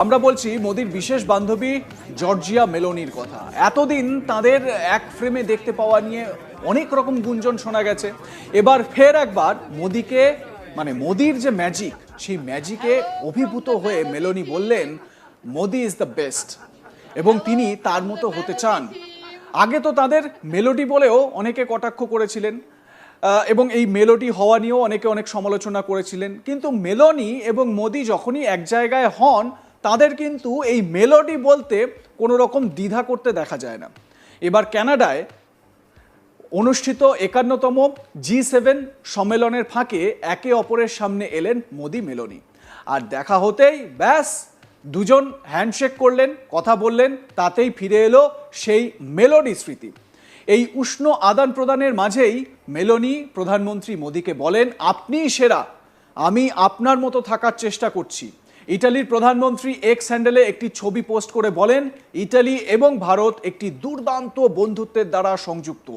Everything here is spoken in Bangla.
আমরা বলছি মোদির বিশেষ বান্ধবী জর্জিয়া মেলোনির কথা। এতদিন তাদের এক ফ্রেমে দেখতে পাওয়া নিয়ে অনেক রকম গুঞ্জন শোনা গেছে। এবার ফের একবার মোদিকে মোদির যে ম্যাজিক, সেই ম্যাজিকে অভিভূত হয়ে মেলোনি বললেন মোদি ইজ দ্য বেস্ট এবং তিনি তার মতো হতে চান। আগে তো তাদের মেলোডি বলেও অনেকে কটাক্ষ করেছিলেন এবং এই মেলোডি হওয়া নিয়েও অনেকে অনেক সমালোচনা করেছিলেন, কিন্তু মেলোনি এবং মোদি যখনই এক জায়গায় হন তাদের কিন্তু এই মেলোডি বলতে কোনো রকম দ্বিধা করতে দেখা যায় না। এবার কানাডায় অনুষ্ঠিত 51তম G7 সম্মেলনের ফাঁকে একে অপরের সামনে এলেন মোদি মেলোনি, আর দেখা হতেই ব্যাস দুজন হ্যান্ডশেক করলেন, কথা বললেন, তাতেই ফিরে এলো সেই মেলোডি স্মৃতি। এই উষ্ণ আদান প্রদানের মাঝেই মেলোনি প্রধানমন্ত্রী মোদিকে বলেন, আপনিই সেরা, আমি আপনার মতো থাকার চেষ্টা করছি। ইটালির প্রধানমন্ত্রী এক্স হ্যান্ডেলে একটি ছবি পোস্ট করে বলেন, ইটালি এবং ভারত একটি দুর্দান্ত বন্ধুত্বের দ্বারা সংযুক্ত।